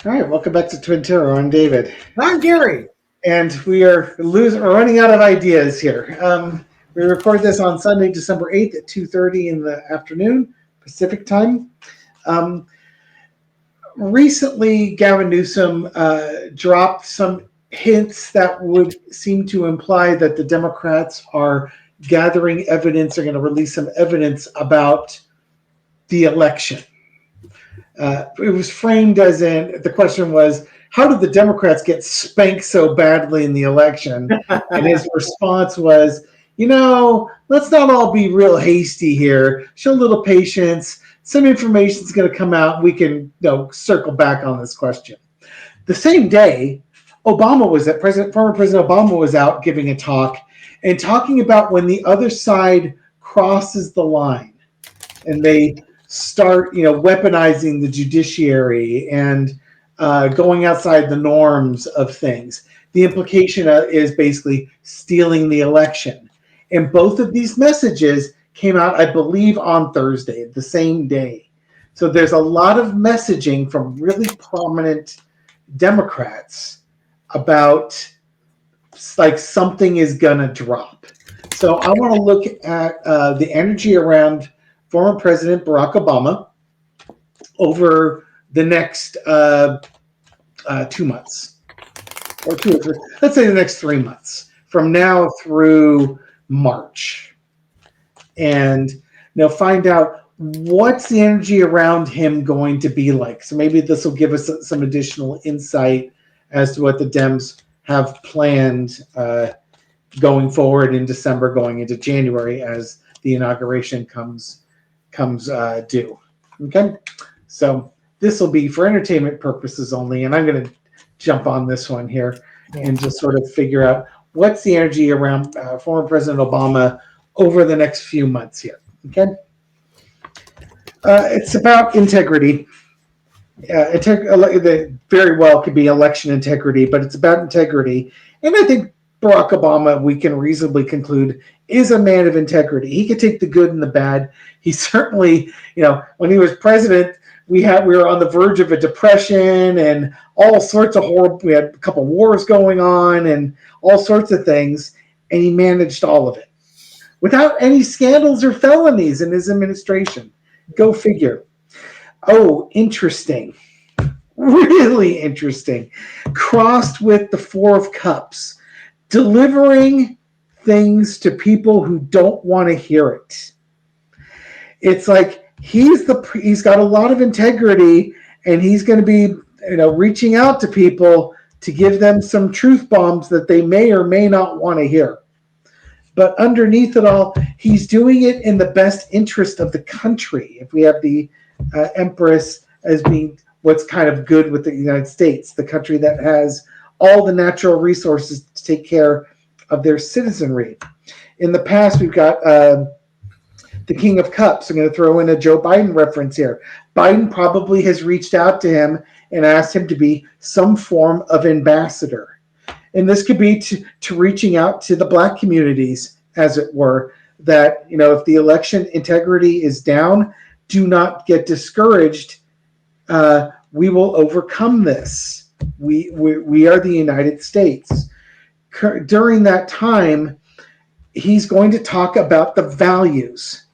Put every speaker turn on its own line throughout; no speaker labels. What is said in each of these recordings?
All right, welcome back to Twin Terror. I'm David,
I'm Gary.
and we are running out of ideas here. We record this on Sunday, December 8th at 2:30 in the afternoon Pacific time. Um, Recently, Gavin Newsom dropped some hints that would seem to imply that the Democrats are gathering evidence, are going to release some evidence about the election. It was framed as in the question was, how did the Democrats get spanked so badly in the election? And his response was, let's not all be real hasty here. Show a little patience. Some information is going to come out. We can circle back on this question. The same day, former President Obama was out giving a talk and talking about when the other side crosses the line and they start, weaponizing the judiciary and going outside the norms of things. The implication is basically stealing the election. And both of these messages came out, I believe, on Thursday, the same day. So there's a lot of messaging from really prominent Democrats about like something is gonna drop. So I want to look at the energy around former President Barack Obama over the next 2 months, or two or three. Let's say the next 3 months from now through March, and find out what's the energy around him going to be like. So maybe this will give us some additional insight as to what the Dems have planned going forward in December, going into January as the inauguration comes due. Okay, so this will be for entertainment purposes only, and I'm going to jump on this one here and just sort of figure out what's the energy around former President Obama over the next few months here. Okay, it's about integrity. Very well could be election integrity, but it's about integrity, and I think Barack Obama, we can reasonably conclude, is a man of integrity. He could take the good and the bad. He certainly, when he was president, we were on the verge of a depression and all sorts of horrible. We had a couple wars going on and all sorts of things, and he managed all of it without any scandals or felonies in his administration. Go figure. Oh, interesting. Really interesting. Crossed with the Four of Cups. Delivering things to people who don't want to hear it. It's like he's got a lot of integrity, and he's going to be reaching out to people to give them some truth bombs that they may or may not want to hear. But underneath it all, he's doing it in the best interest of the country. If we have the Empress as being what's kind of good with the United States, the country that has all the natural resources to take care of their citizenry. In the past, we've got the King of Cups. I'm going to throw in a Joe Biden reference here. Biden probably has reached out to him and asked him to be some form of ambassador. And this could be to reaching out to the Black communities, as it were, that, if the election integrity is down, do not get discouraged. We will overcome this. We are the United States. During that time, he's going to talk about the values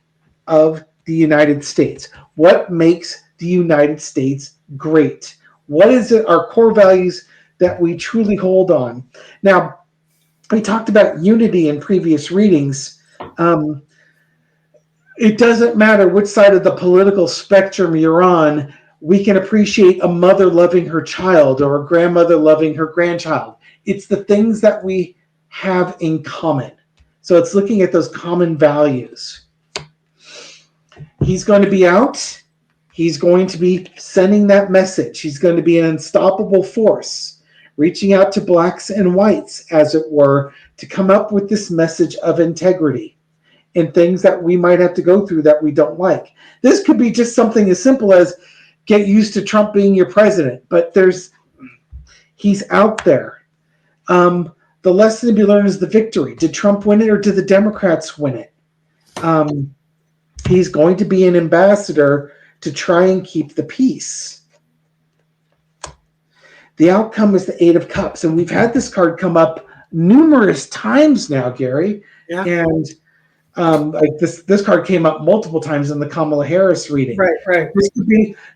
of the United States. What makes the United States great? What is it, our core values that we truly hold on? Now, we talked about unity in previous readings. It doesn't matter which side of the political spectrum you're on. We can appreciate a mother loving her child or a grandmother loving her grandchild. It's the things that we have in common. So it's looking at those common values. He's going to be out. He's going to be sending that message. He's going to be an unstoppable force, reaching out to blacks and whites, as it were, to come up with this message of integrity and things that we might have to go through that we don't like. This could be just something as simple as get used to Trump being your president, but he's out there. The lesson to be learned is the victory. Did Trump win it or did the Democrats win it? He's going to be an ambassador to try and keep the peace. The outcome is the Eight of Cups, and we've had this card come up numerous times now, Gary.
Yeah.
And like this card came up multiple times in the Kamala Harris reading.
Right.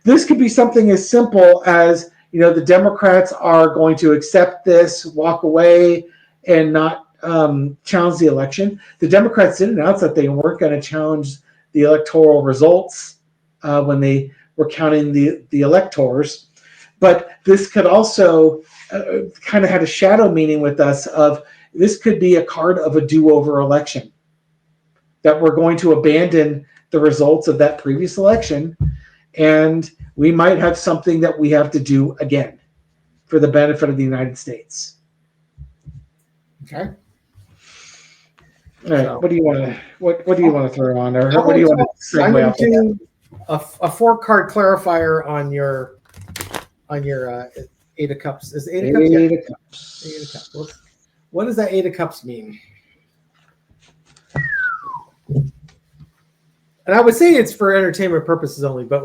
This could be something as simple as, the Democrats are going to accept this, walk away, and not challenge the election. The Democrats did announce that they weren't going to challenge the electoral results when they were counting the electors. But this could also kind of had a shadow meaning with us of this could be a card of a do-over election, that we're going to abandon the results of that previous election, and we might have something that we have to do again for the benefit of the United States.
Okay.
All right. So, what do you want to throw on there? What do you want to segue
I'm going to do a 4-card clarifier on your Eight of Cups. Is Eight of Cups?
Eight of Cups.
Eight of Cups. What does that Eight of Cups mean? And I would say it's for entertainment purposes only, but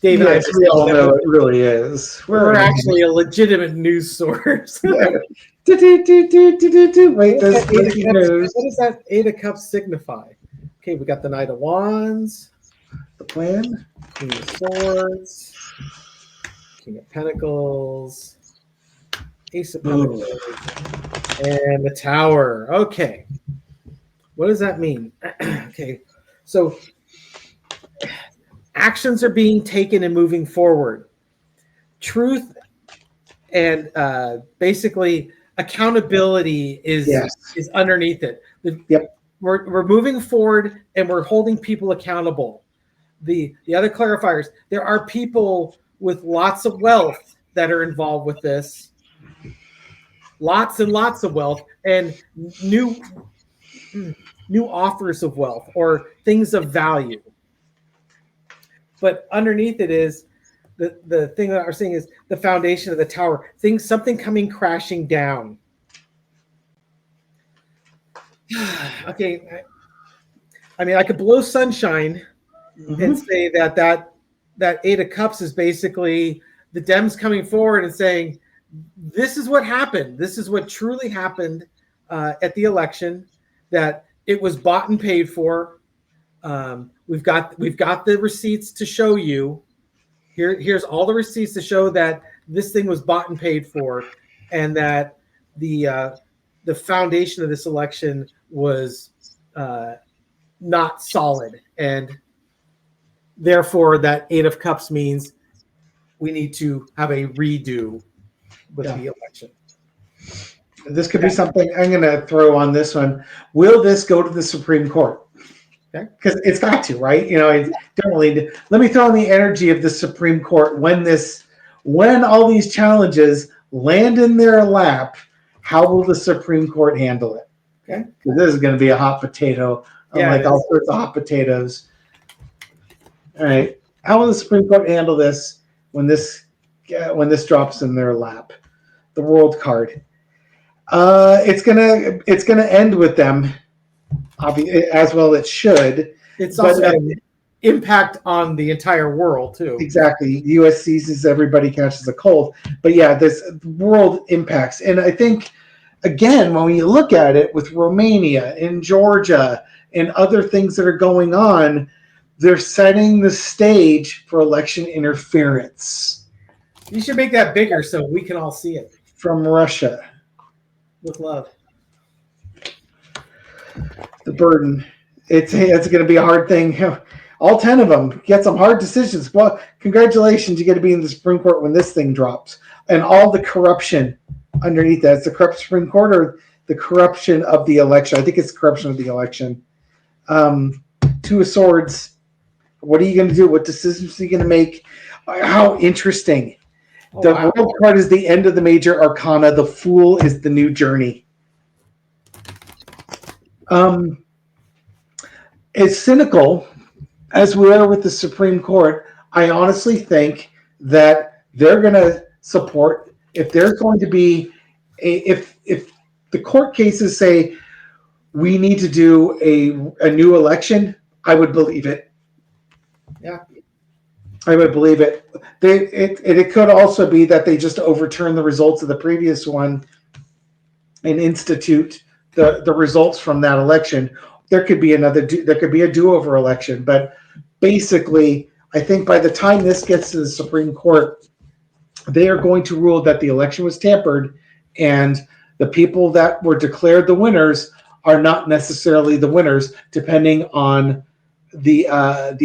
Dave and I
all know it really is.
We're actually a legitimate news source.
Wait,
what does that Eight of Cups signify? Okay, we got the Knight of Wands,
the plan,
Queen of Swords, King of Pentacles, Ace of Pentacles, and the Tower. Okay, what does that mean? Okay, so actions are being taken and moving forward. Truth and basically accountability is underneath it. We're moving forward and we're holding people accountable. The other clarifiers, there are people with lots of wealth that are involved with this. Lots and lots of wealth and new offers of wealth or things of value. But underneath it is the thing that we're seeing is the foundation of the tower. Something coming crashing down. Okay, I mean, I could blow sunshine and say that Eight of Cups is basically the Dems coming forward and saying, this is what happened. This is what truly happened at the election, that it was bought and paid for. We've got the receipts to show you. Here's all the receipts to show that this thing was bought and paid for, and that the foundation of this election was not solid, and therefore that Eight of Cups means we need to have a redo with the election.
This could be something I'm going to throw on this one. Will this go to the Supreme Court? Because it's got to, right? It don't really. Let me throw in the energy of the Supreme Court when all these challenges land in their lap. How will the Supreme Court handle it? Okay, because this is going to be a hot potato, like all sorts of hot potatoes. All right, how will the Supreme Court handle this when this drops in their lap? The World card. It's gonna end with them. As well it should.
It's also an impact on the entire world too.
Exactly. The U.S. seizes, everybody catches a cold. But this world impacts. And I think, again, when you look at it with Romania and Georgia and other things that are going on, they're setting the stage for election interference.
You should make that bigger so we can all see it.
From Russia.
With love.
The burden. It's going to be a hard thing. All 10 of them get some hard decisions. Well, congratulations, you get to be in the Supreme Court when this thing drops. And all the corruption underneath that. It's the corrupt Supreme Court or the corruption of the election. I think it's the corruption of the election. Two of Swords. What are you going to do? What decisions are you going to make? How interesting. The World card is the end of the major arcana. The Fool is the new journey. As cynical as we are with the Supreme Court, I honestly think that they're going to support, if there's going to be if the court cases say we need to do a new election, I would believe it.
Yeah.
I would believe it. it could also be that they just overturn the results of the previous one and institute the results from that election. There could be a do-over election, but basically, I think by the time this gets to the Supreme Court, they are going to rule that the election was tampered, and the people that were declared the winners are not necessarily the winners, depending on the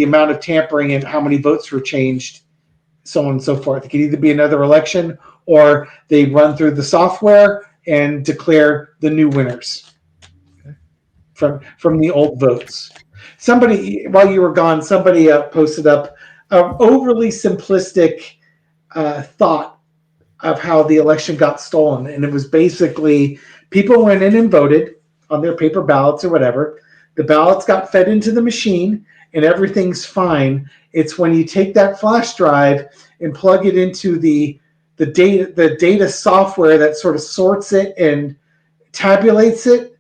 amount of tampering and how many votes were changed, so on and so forth. It could either be another election, or they run through the software and declare the new winners from the old votes. Somebody, while you were gone, somebody posted up an overly simplistic thought of how the election got stolen, and it was basically people went in and voted on their paper ballots or whatever. The ballots got fed into the machine, and everything's fine. It's when you take that flash drive and plug it into the data software that sort of sorts it and tabulates it,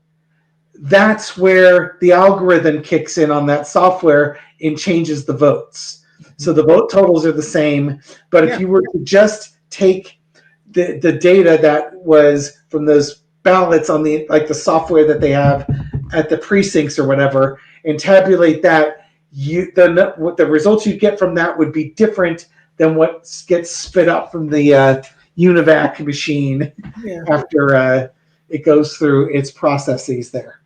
that's where the algorithm kicks in on that software and changes the votes. So the vote totals are the same, but if you were to just take the data that was from those ballots on the software that they have at the precincts or whatever and tabulate that, the results you get from that would be different than what gets spit up from the UNIVAC machine after it goes through its processes there.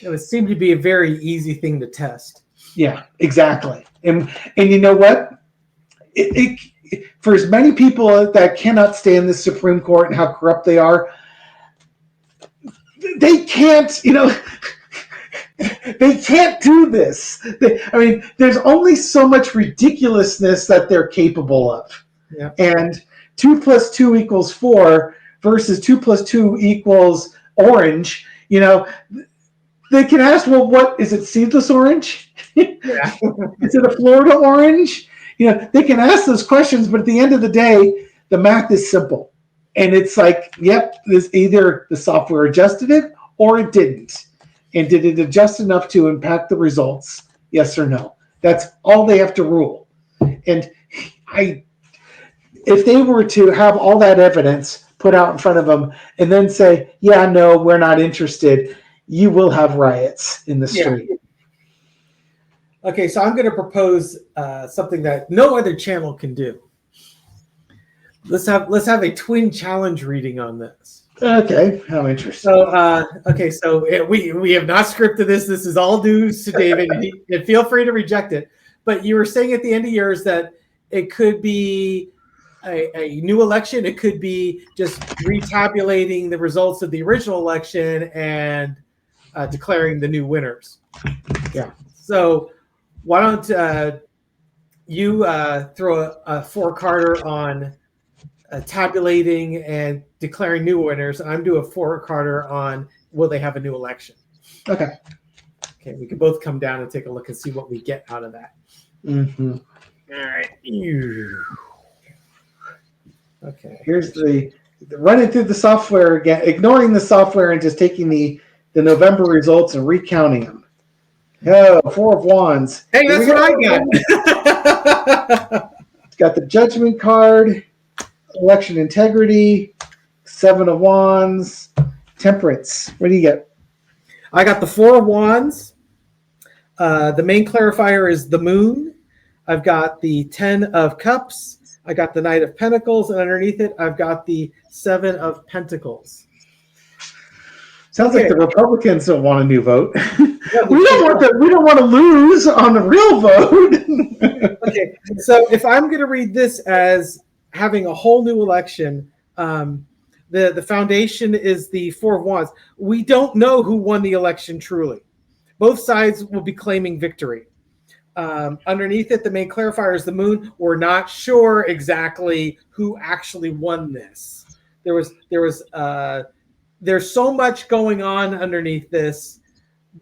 It would seem to be a very easy thing to test.
Yeah, exactly. And you know what? It for as many people that cannot stand the Supreme Court and how corrupt they are, they can't, they can't do this. There's only so much ridiculousness that they're capable of.
Yeah.
And 2 + 2 = 4 versus 2 + 2 = orange, they can ask, well, what is it, seedless orange?
Yeah.
Is it a Florida orange? They can ask those questions, but at the end of the day, the math is simple. And it's like, yep, this either the software adjusted it or it didn't. And did it adjust enough to impact the results? Yes or no? That's all they have to rule. And if they were to have all that evidence put out in front of them and then say, yeah, no, we're not interested, you will have riots in the street.
Yeah. Okay, so I'm going to propose something that no other channel can do. Let's have a twin challenge reading on this.
Okay, how interesting.
So we have not scripted this. This is all news to David, and feel free to reject it. But you were saying at the end of yours that it could be a new election. It could be just retabulating the results of the original election and declaring the new winners.
Yeah.
So why don't you throw a four-carder on tabulating and declaring new winners? I'm doing a four-carder on will they have a new election.
Okay,
we can both come down and take a look and see what we get out of that.
Mm-hmm.
All right. Okay.
Here's the running through the software again, ignoring the software and just taking the November results and recounting them. Oh, 4 of Wands.
Hey, that's what I got.
It's got the Judgment card, election integrity, 7 of Wands, Temperance. What do you get?
I got the 4 of Wands. The main clarifier is the Moon. I've got the 10 of Cups. I got the Knight of Pentacles, and underneath it, I've got the 7 of Pentacles.
Sounds like the Republicans don't want a new vote. We don't want to lose on the real vote.
Okay, so if I'm going to read this as having a whole new election, the foundation is the 4 of Wands. We don't know who won the election truly. Both sides will be claiming victory. Underneath it, the main clarifier is the Moon. We're not sure exactly who actually won this. There's so much going on underneath this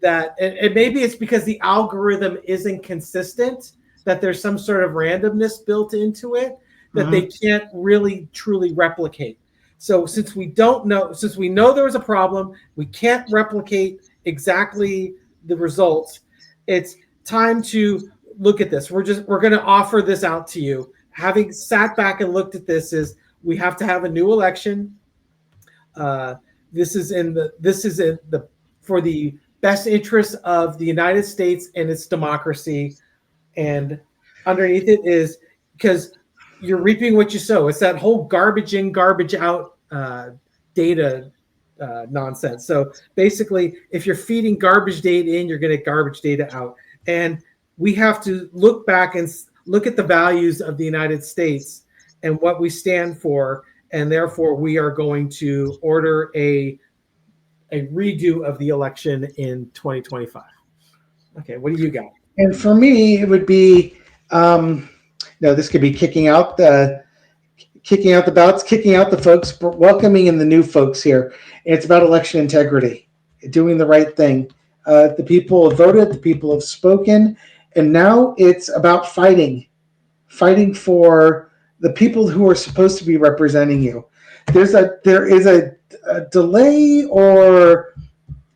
that maybe it's because the algorithm isn't consistent, that there's some sort of randomness built into it that they can't really truly replicate. So since we know there was a problem, we can't replicate exactly the results. It's time to look at this. We're going to offer this out to you having sat back and looked at this, is we have to have a new election. This is in the for the best interest of the United States and its democracy. And underneath it is because you're reaping what you sow. It's that whole garbage in, garbage out data nonsense. So basically, if you're feeding garbage data in, you're going to get garbage data out. And we have to look back and look at the values of the United States and what we stand for. And therefore, we are going to order a redo of the election in 2025. Okay, what do you got?
And for me, it would be, this could be kicking out the ballots, kicking out the folks, welcoming in the new folks here. And it's about election integrity, doing the right thing. The people have voted, the people have spoken, and now it's about fighting for the people who are supposed to be representing you. There is a delay or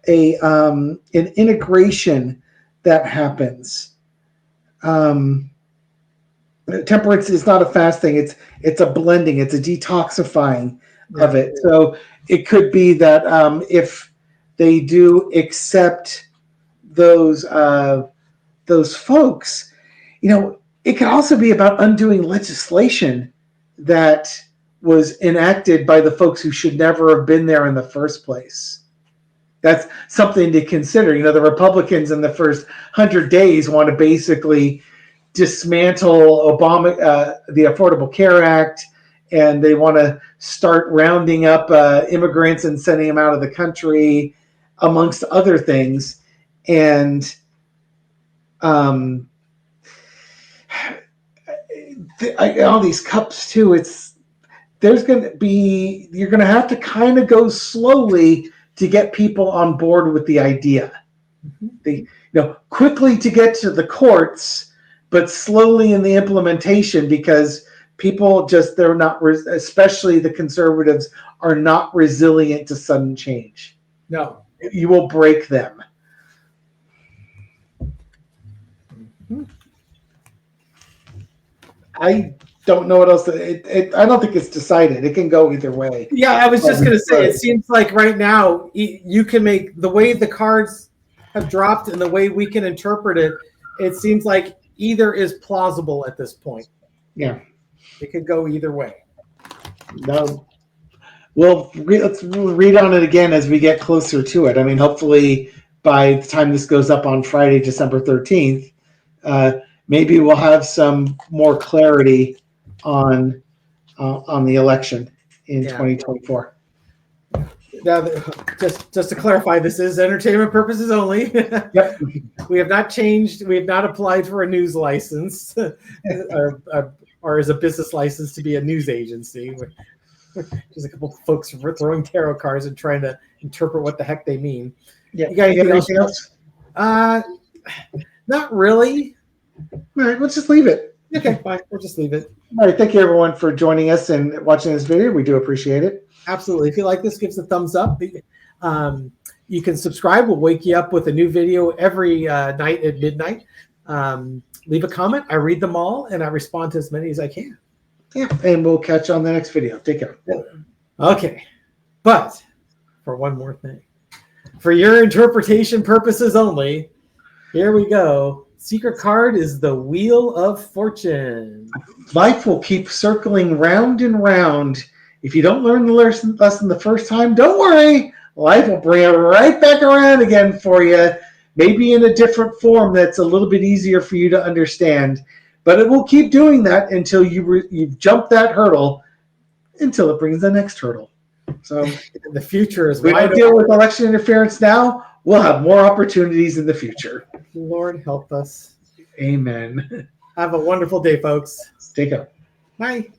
an integration that happens. Temperance is not a fast thing. It's a blending. It's a detoxifying of it. So it could be that if they do accept those folks, it can also be about undoing legislation that was enacted by the folks who should never have been there in the first place. That's something to consider. The Republicans in the first 100 days want to basically dismantle the Affordable Care Act, and they want to start rounding up immigrants and sending them out of the country, amongst other things. And all these cups too. You're going to have to kind of go slowly to get people on board with the idea. Quickly to get to the courts, but slowly in the implementation, because people they're not, especially the conservatives, are not resilient to sudden change.
No.
You will break them. I don't know what else. I don't think it's decided. It can go either way.
Yeah, I was just going to say, it seems like right now you can make the way the cards have dropped and the way we can interpret it. It seems like either is plausible at this point.
Yeah,
it could go either way.
No, let's read on it again as we get closer to it. I mean, hopefully by the time this goes up on Friday, December 13th, maybe we'll have some more clarity on the election in 2024.
Now, just to clarify, this is entertainment purposes only.
Yep.
We have not changed. We have not applied for a news license or as a business license to be a news agency. There's a couple of folks throwing tarot cards and trying to interpret what the heck they mean.
Yeah.
You got anything else? Not really.
All right, let's just leave it.
Okay, fine. We'll just leave it.
All right. Thank you, everyone, for joining us and watching this video. We do appreciate it.
Absolutely. If you like this, give us a thumbs up. You can subscribe. We'll wake you up with a new video every night at midnight. Leave a comment. I read them all, and I respond to as many as I can.
Yeah, and we'll catch you on the next video. Take care.
Okay. But for one more thing, for your interpretation purposes only, here we go. Secret card is the Wheel of Fortune.
Life will keep circling round and round. If you don't learn the lesson the first time, don't worry. Life will bring it right back around again for you, maybe in a different form that's a little bit easier for you to understand. But it will keep doing that until you've jumped that hurdle, until it brings the next hurdle. So
the future is.
We don't deal with election interference now. We'll have more opportunities in the future.
Lord help us.
Amen.
Have a wonderful day, folks.
Take care.
Bye.